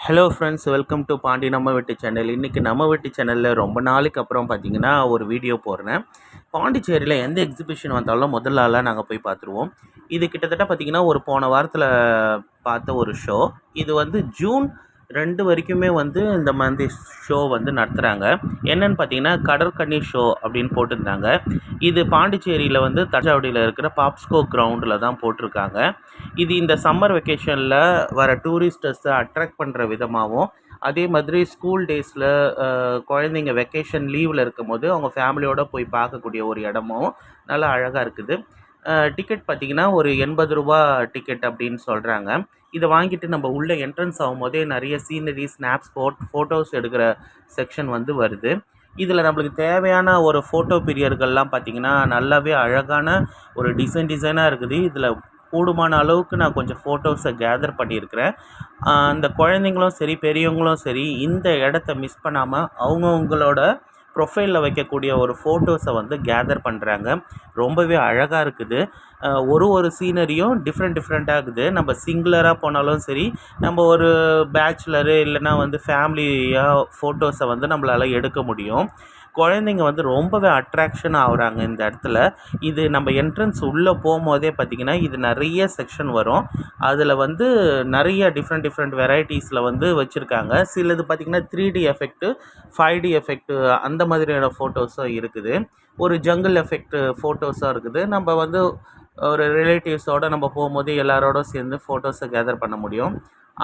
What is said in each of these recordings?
Hello friends, welcome to Pandi நம்ம வீட்டு channel. இன்றைக்கி நம்ம வீட்டு சேனலில் ரொம்ப நாளைக்கு அப்புறம் பார்த்திங்கன்னா ஒரு வீடியோ போடுறேன். பாண்டிச்சேரியில் எந்த எக்ஸிபிஷன் வந்தாலும் முதல் ஆளாக நாங்கள் போய் பார்த்துருவோம். இது கிட்டத்தட்ட பார்த்திங்கன்னா ஒரு போன வாரத்தில் பார்த்த ஒரு ஷோ. இது வந்து ஜூன் 2 வரைக்குமே வந்து இந்த மாதிரி ஷோ வந்து நடத்துகிறாங்க. என்னென்னு பார்த்தீங்கன்னா கடற்கன்னி ஷோ அப்படின்னு போட்டிருந்தாங்க. இது பாண்டிச்சேரியில் வந்து தஞ்சாவடியில் இருக்கிற பாப்ஸ்கோ கிரவுண்டில் தான் போட்டிருக்காங்க. இது இந்த சம்மர் வெக்கேஷனில் வர டூரிஸ்டர்ஸை அட்ராக்ட் பண்ணுற விதமாகவும், அதே மாதிரி ஸ்கூல் டேஸில் குழந்தைங்க வெக்கேஷன் லீவில் இருக்கும் போது அவங்க ஃபேமிலியோடு போய் பார்க்கக்கூடிய ஒரு இடமும் நல்லா அழகாக இருக்குது. டிக்கெட் பார்த்திங்கன்னா ஒரு ரூ. 80 டிக்கெட் அப்படின்னு சொல்கிறாங்க. இதை வாங்கிட்டு நம்ம உள்ளே என்ட்ரன்ஸ் ஆகும்போதே நிறைய சீனரி, ஸ்னாப்ஸ், ஃபோட்டோஸ் எடுக்கிற செக்ஷன் வந்து வருது. இதில் நம்மளுக்கு தேவையான ஒரு ஃபோட்டோ பீரியர்கள்லாம் பார்த்திங்கன்னா நல்லாவே அழகான ஒரு டிசைனாக இருக்குது. இதில் கூடுமான அளவுக்கு நான் கொஞ்சம் ஃபோட்டோஸை கேதர் பண்ணியிருக்கிறேன். அந்த குழந்தைங்களும் சரி, பெரியவங்களும் சரி, இந்த இடத்த மிஸ் பண்ணாமல் அவங்கவுங்களோட ப்ரொஃபைலில் வைக்கக்கூடிய ஒரு ஃபோட்டோஸை வந்து கேதர் பண்ணுறாங்க. ரொம்பவே அழகாக இருக்குது. ஒரு சீனரியும் டிஃப்ரெண்ட்டாக இருக்குது. நம்ம சிங்குலராக போனாலும் சரி, நம்ம ஒரு பேச்சுலரு இல்லைனா வந்து ஃபேமிலியாக ஃபோட்டோஸை வந்து நம்மளால் எடுக்க முடியும். குழந்தைங்க வந்து ரொம்பவே அட்ராக்ஷன் ஆகுறாங்க இந்த இடத்துல. இது நம்ம என்ட்ரன்ஸ் உள்ளே போகும்போதே பார்த்திங்கன்னா இது நிறைய செக்ஷன் வரும். அதில் வந்து நிறைய டிஃப்ரெண்ட் வெரைட்டிஸில் வந்து வச்சுருக்காங்க. சிலது பார்த்திங்கன்னா 3D எஃபெக்ட்டு, 5D எஃபெக்ட்டு அந்த மாதிரியான ஃபோட்டோஸும் இருக்குது. ஒரு ஜங்கிள் எஃபெக்ட் ஃபோட்டோஸும் இருக்குது. நம்ம வந்து ஒரு ரிலேட்டிவ்ஸோடு நம்ம போகும்போது எல்லாரோட சேர்ந்து ஃபோட்டோஸை கேதர் பண்ண முடியும்.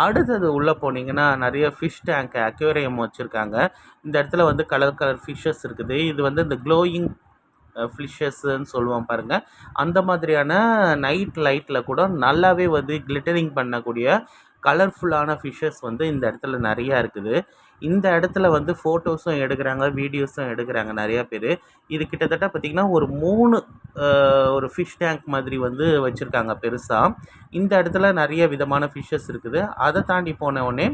அடுத்தது உள்ளே போனீங்கன்னா நிறைய ஃபிஷ் டேங்க், அக்வேரியம் வச்சுருக்காங்க. இந்த இடத்துல வந்து கலர் ஃபிஷ்ஷஸ் இருக்குது. இது வந்து இந்த க்ளோயிங் ஃபிஷ்ஷஸ்ன்னு சொல்லுவோம் பாருங்கள். அந்த மாதிரியான நைட் லைட்டில் கூட நல்லாவே வந்து கிளிட்டரிங் பண்ணக்கூடிய கலர்ஃபுல்லான ஃபிஷ்ஷஸ் வந்து இந்த இடத்துல நிறையா இருக்குது. இந்த இடத்துல வந்து ஃபோட்டோஸும் எடுக்கிறாங்க, வீடியோஸும் எடுக்கிறாங்க நிறையா பேர். இது கிட்டத்தட்ட பார்த்திங்கன்னா ஒரு 3 ஒரு ஃபிஷ் டேங்க் மாதிரி வந்து வச்சுருக்காங்க பெருசாக. இந்த இடத்துல நிறைய விதமான ஃபிஷ்ஷஸ் இருக்குது. அதை தாண்டி போனவுடனே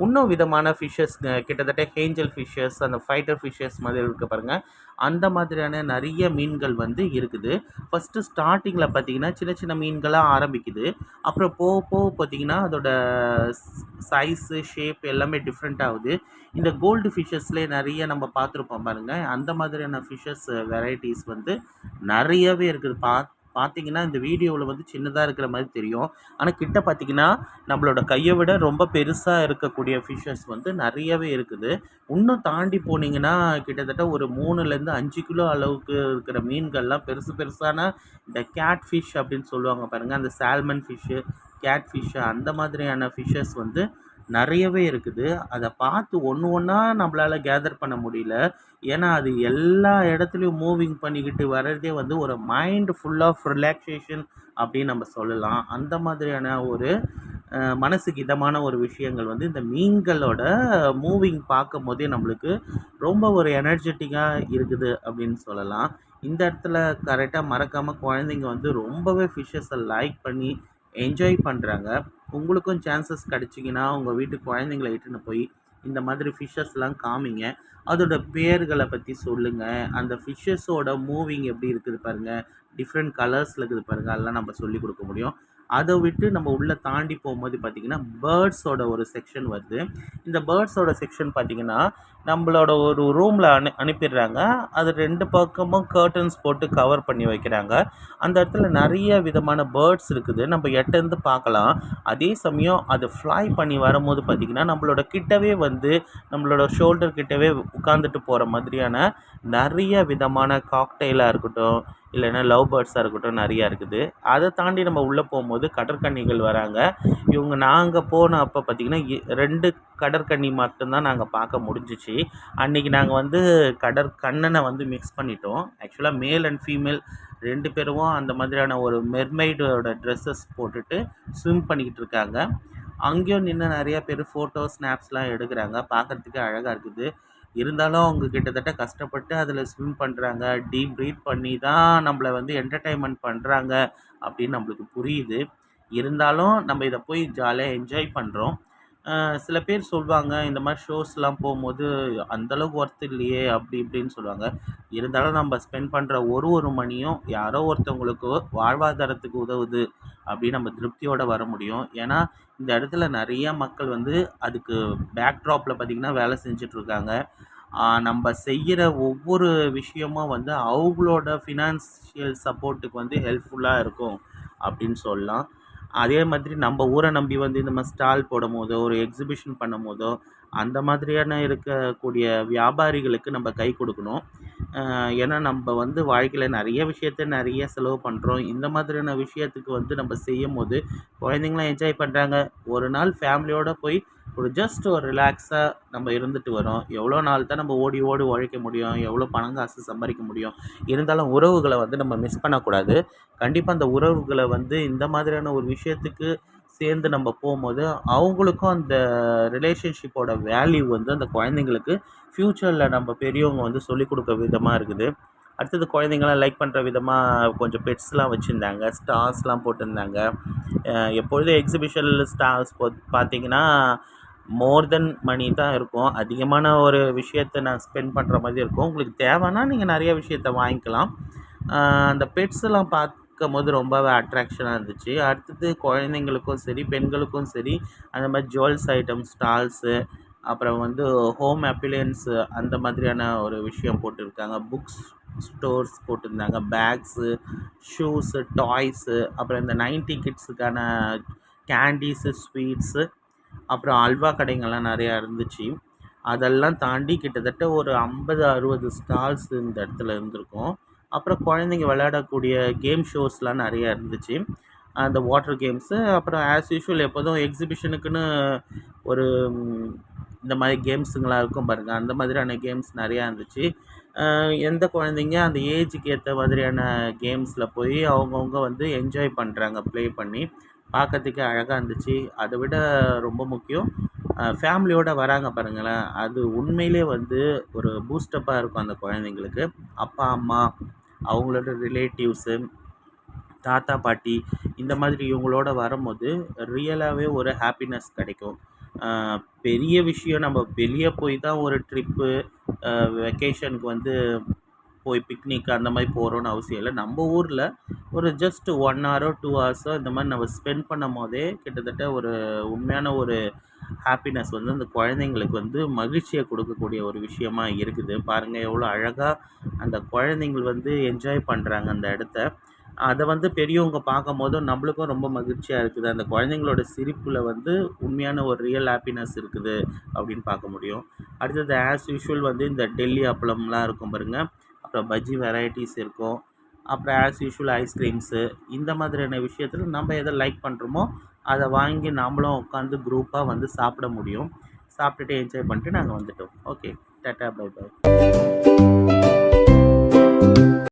இன்னும் விதமான ஃபிஷ்ஷஸ், கிட்டத்தட்ட ஏஞ்சல் ஃபிஷ்ஷஸ், அந்த ஃபைட்டர் ஃபிஷ்ஷஸ் மாதிரி இருக்குது பாருங்கள். அந்த மாதிரியான நிறைய மீன்கள் வந்து இருக்குது. ஃபஸ்ட்டு ஸ்டார்டிங்கில் பார்த்திங்கன்னா சின்ன மீன்களாக ஆரம்பிக்குது. அப்புறம் போக பார்த்திங்கன்னா அதோட சைஸு, ஷேப் எல்லாமே டிஃப்ரெண்ட் ஆகுது. இந்த கோல்டு ஃபிஷ்ஷஸ்லேயே நிறைய நம்ம பார்த்துருப்போம் பாருங்கள். அந்த மாதிரியான ஃபிஷ்ஷஸ் வெரைட்டிஸ் வந்து நிறையவே இருக்குது. பார்த்திங்கன்னா இந்த வீடியோவில் வந்து சின்னதாக இருக்கிற மாதிரி தெரியும். ஆனால் கிட்ட பார்த்திங்கன்னா நம்மளோட கையை விட ரொம்ப பெருசாக இருக்கக்கூடிய ஃபிஷ்ஷஸ் வந்து நிறையவே இருக்குது. இன்னும் தாண்டி போனீங்கன்னா கிட்டத்தட்ட ஒரு 3லேருந்து 5 கிலோ அளவுக்கு இருக்கிற மீன்கள்லாம் பெருசான இந்த கேட் ஃபிஷ் அப்படின்னு சொல்லுவாங்க பாருங்கள். அந்த சால்மன் ஃபிஷ்ஷு, கேட் ஃபிஷ்ஷு அந்த மாதிரியான ஃபிஷ்ஷஸ் வந்து நிறையவே இருக்குது. அதை பார்த்து ஒன்றா நம்மளால் கேதர் பண்ண முடியல. ஏன்னா அது எல்லா இடத்துலையும் மூவிங் பண்ணிக்கிட்டு வர்றதே வந்து ஒரு மைண்ட் ஃபுல் ஆஃப் ரிலாக்ஸேஷன் அப்படின்னு நம்ம சொல்லலாம். அந்த மாதிரியான ஒரு மனசுக்கு இதமான ஒரு விஷயங்கள் வந்து இந்த மீன்களோட மூவிங் பார்க்கும் போதே நம்மளுக்கு ரொம்ப ஒரு எனர்ஜெட்டிக்காக இருக்குது அப்படின்னு சொல்லலாம். இந்த இடத்துல கரெக்டாக மறக்காமல் குழந்தைங்க வந்து ரொம்பவே ஃபிஷ்ஷஸை லைக் பண்ணி என்ஜாய் பண்ணுறாங்க. உங்களுக்கும் சான்சஸ் கிடச்சிங்கன்னா உங்கள் வீட்டு குழந்தைங்கள இட்டுன்னு போய் இந்த மாதிரி ஃபிஷ்ஷஸ்லாம் காமிங்க. அதோட பேர்களை பற்றி சொல்லுங்கள். அந்த ஃபிஷ்ஷஸோட மூவிங் எப்படி இருக்குது பாருங்கள், டிஃப்ரெண்ட் கலர்ஸில் இருக்குது பாருங்கள், அதெல்லாம் நம்ம சொல்லிக் கொடுக்க முடியும். அதை விட்டு நம்ம உள்ளே தாண்டி போகும்போது பார்த்திங்கன்னா பேர்ட்ஸோட ஒரு செக்ஷன் வருது. இந்த பேர்ட்ஸோட செக்ஷன் பார்த்திங்கன்னா நம்மளோட ஒரு ரூமில் அனுப்பிடுறாங்க. அது 2 பக்கமும் கர்டன்ஸ் போட்டு கவர் பண்ணி வைக்கிறாங்க. அந்த இடத்துல நிறைய விதமான பேர்ட்ஸ் இருக்குது. நம்ம எட்டேருந்து பார்க்கலாம். அதே சமயம் அது ஃப்ளை பண்ணி வரும்போது பார்த்திங்கன்னா நம்மளோட கிட்டவே வந்து நம்மளோட ஷோல்டர் கிட்டவே உட்காந்துட்டு போகிற மாதிரியான நிறைய விதமான காக்டெயிலாக இருக்கட்டும், இல்லைன்னா லவ் பேர்ட்ஸாக இருக்கட்டும் நிறையா இருக்குது. அதை தாண்டி நம்ம உள்ளே போகும்போது கடற்கன்னிகள் வராங்க. நாங்கள் போன அப்போ பார்த்திங்கன்னா 2 கடற்கன்னி மட்டும்தான் நாங்கள் பார்க்க முடிஞ்சிச்சு. அன்றைக்கி நாங்கள் வந்து கடற்கண்ணனை வந்து மிக்ஸ் பண்ணிட்டோம். ஆக்சுவலாக மேல் அண்ட் ஃபீமேல் 2 பேரும் அந்த மாதிரியான ஒரு மெர்மெய்டோட ட்ரெஸ்ஸஸ் போட்டுட்டு ஸ்விம் பண்ணிக்கிட்டு இருக்காங்க. அங்கேயும் நின்று நிறையா பேர் ஃபோட்டோ, ஸ்னாப்ஸ்லாம் எடுக்கிறாங்க. பார்க்குறதுக்கு அழகாக இருக்குது. இருந்தாலும் அவங்க கிட்டத்தட்ட கஷ்டப்பட்டு அதில் ஸ்விம் பண்ணுறாங்க. டீப் ப்ரீத் பண்ணி தான் நம்மளை வந்து என்டர்டெயின்மெண்ட் பண்ணுறாங்க அப்படின்னு நம்மளுக்கு புரியுது. இருந்தாலும் நம்ம இதை போய் ஜாலியாக என்ஜாய் பண்ணுறோம். சில பேர் சொல்வாங்க, இந்த மாரி ஷோஸ்லாம் போம்போது, "அந்த அளவுக்கு ஒர்த் இல்லையே" அப்படி இப்படின்னு சொல்லுவாங்க. இருந்தாலும் நம்ம ஸ்பெண்ட் பண்ற ஒரு மணியும் யாரோ ஒருத்தவங்களுக்கு வாழ்வாதாரத்துக்கு உதவுது அப்படின்னு நம்ம திருப்தியோட வர முடியும். ஏன்னா, இந்த இடத்துல நெறைய மக்கள் வந்து அதுக்கு பேக்ட்ராப்ல பார்த்தீங்கன்னா, வேலை செஞ்சுட்ருக்காங்க. நம்ப செய்யிற ஒவ்வொரு விஷயமும் வந்து அவங்களோட ஃபினான்ஷியல் சப்போர்ட்டுக்கு வந்து ஹெல்ப்ஃபுல்லா இருக்கும் அப்படின்னு சொல்லலாம். அதே மாதிரி நம்ம ஊர நம்பி வந்து இந்த மாரி ஸ்டால் போடும்போதோ, ஒரு எக்ஸிபிஷன் பண்ணும்போதோ, அந்த மாதிரியான இருக்கக்கூடிய வியாபாரிகளுக்கு நம்ம கை குடுக்கணும். ஏன்னா நம்ப வந்து வாழ்க்கையில நெறைய விஷயத்த நெறைய செலவு பண்றோம். இந்த மாதிரியான விஷயத்துக்கு வந்து நம்ம செய்யும்போது, குழந்தைங்கலாம் என்ஜாய் பண்றாங்க. ஒரு நாள் ஃபேமிலியோட போய் ஒரு ஜஸ்ட் ஒரு ரிலாக்ஸா நம்ம இருந்துட்டு வரோம். எவ்வளோ நாள் தான் நம்ம ஓடி ஓடி உழைக்க முடியும்? எவ்வளோ பணம் காசு சம்பாரிக்க முடியும்? இருந்தாலும் உறவுகள வந்து நம்ம மிஸ் பண்ணக்கூடாது. கண்டிப்பா அந்த உறவுகள வந்து இந்த மாதிரியான ஒரு விஷயத்துக்கு சேர்ந்து நம்ம போம்போது, அவங்களுக்கும் அந்த ரிலேஷன்ஷிப்போட வேல்யூ வந்து அந்த குழந்தைங்களுக்கு ஃப்யூச்சர்ல நம்ம பெரியவங்க வந்து சொல்லிக் குடுக்க விதமா இருக்குது. அடுத்தது குழந்தைங்கலாம் லைக் பண்ற விதமா கொஞ்சம் பெட்ஸ்லாம் வச்சிருந்தாங்க. ஸ்டார்ஸ்லாம் போட்டிருந்தாங்க. எப்பொழுதும் எக்ஸிபிஷன்ல ஸ்டார்ஸ் பார்த்தீங்கன்னா, மோர் தென் மணி தான் இருக்கும். அதிகமான ஒரு விஷயத்த நான் ஸ்பெண்ட் பண்ற மாதிரி இருக்கும். உங்களுக்கு தேவைன்னா நீங்க நெறைய விஷயத்த வாங்கிக்கலாம். அந்த பெட்ஸ்லாம் பார்க்கும்போது ரொம்பவே அட்ராக்ஷனா இருந்துச்சு. அடுத்தது குழந்தைங்களுக்கும் சரி, பெண்களுக்கும் சரி, அந்த மாரி ஜுவல்ஸ் ஐட்டம்ஸ் ஸ்டால்ஸு, அப்புறம் வந்து ஹோம் அப்ளையன்ஸு அந்த மாதிரியான ஒரு விஷயம் போட்டிருக்காங்க. புக்ஸ் ஸ்டோர்ஸ் போட்டிருந்தாங்க. பேக்ஸு, ஷூஸு, டாய்ஸு, அப்புறம் இந்த 90 கிட்ஸுக்கான கேண்டீஸு, ஸ்வீட்ஸு, அப்புறம் அல்வா கடைங்கள்லாம் நெறையா இருந்துச்சு. அதெல்லாம் தாண்டி கிட்டத்தட்ட ஒரு 50, 60 ஸ்டால்ஸ் இந்த இடத்துல இருந்திருக்கும். அப்புறம் குழந்தைங்க விளையாடக்கூடிய கேம் ஷோஸ்லாம் நெறையா இருந்துச்சு. அந்த வாட்டர் கேம்ஸு, அப்புறம் ஆஸ் யூசுவல் எப்போதும் எக்ஸிபிஷனுக்குன்னு ஒரு இந்த மாரி கேம்ஸுங்கலாம் இருக்கும் பாருங்க. அந்த மாதிரியான கேம்ஸ் நெறையா இருந்துச்சு. எந்த குழந்தைங்க அந்த ஏஜுக்கு ஏத்த மாதிரியான கேம்ஸ்ல போய் அவங்கவங்க வந்து என்ஜாய் பண்றாங்க, ப்ளே பண்ணி. பார்க்கறதுக்கே அழகா இருந்துச்சு. அத விட ரொம்ப முக்கியம், ஃபேமிலியோட வராங்க பாருங்களேன், அது உண்மையிலே வந்து ஒரு பூஸ்டப்பா இருக்கும் அந்த குழந்தைங்களுக்கு. அப்பா, அம்மா, அவங்களோட ரிலேட்டிவ்ஸு, தாத்தா, பாட்டி இந்த மாதிரி இவங்களோட வரும்போது ரியலாவே ஒரு ஹாப்பினஸ் கிடைக்கும். அ பெரிய விஷயம் நம்ம வெளிய போய் தான் ஒரு ட்ரிப்பு, வெக்கேஷனுக்கு வந்து போய் பிக்னிக் அந்த மாரி போறோம்னு அவசியம் இல்ல. நம்ம ஊர்ல ஒரு ஜஸ்ட் 1 ஹாரோ, 2 ஹார்ஸோ இந்த மாரி நம்ம ஸ்பெண்ட் பண்ணும்போதே கிட்டத்தட்ட ஒரு உண்மையான ஒரு ஹாப்பினஸ் வந்து அந்த குழந்தைங்களுக்கு வந்து மகிழ்ச்சிய குடுக்கக்கூடிய ஒரு விஷயமா இருக்குது. பாருங்க எவ்வளோ அழகா அந்த குழந்தைங்கள் வந்து என்ஜாய் பண்றாங்க அந்த இடத்த. அத வந்து பெரியவங்க பார்க்கும்போதும் நம்மளுக்கும் ரொம்ப மகிழ்ச்சியா இருக்குது. அந்த குழந்தைங்களோட சிரிப்புல வந்து உண்மையான ஒரு ரியல் ஹாப்பினஸ் இருக்குது அப்படின்னு பார்க்க முடியும். அடுத்தது ஆஸ் யூசுவல் வந்து இந்த டெல்லி அப்பளம்லாம் இருக்கும் பாருங்க. அப்புறம் பஜ்ஜி வெரைட்டிஸ் இருக்கும். அப்புறம் ஆஸ் யூசுவல் ஐஸ்கிரீம்ஸு இந்த மாதிரியான விஷயத்துல நம்ம எத லைக் பண்றோமோ, அத வாங்கி நாமளும் உட்காந்து குரூப்பா வந்து சாப்பிட முடியும். சாப்பிட்டுட்டு என்ஜாய் பண்ணிட்டு நாங்க வந்துட்டோம். ஓகே. Tata, bye by.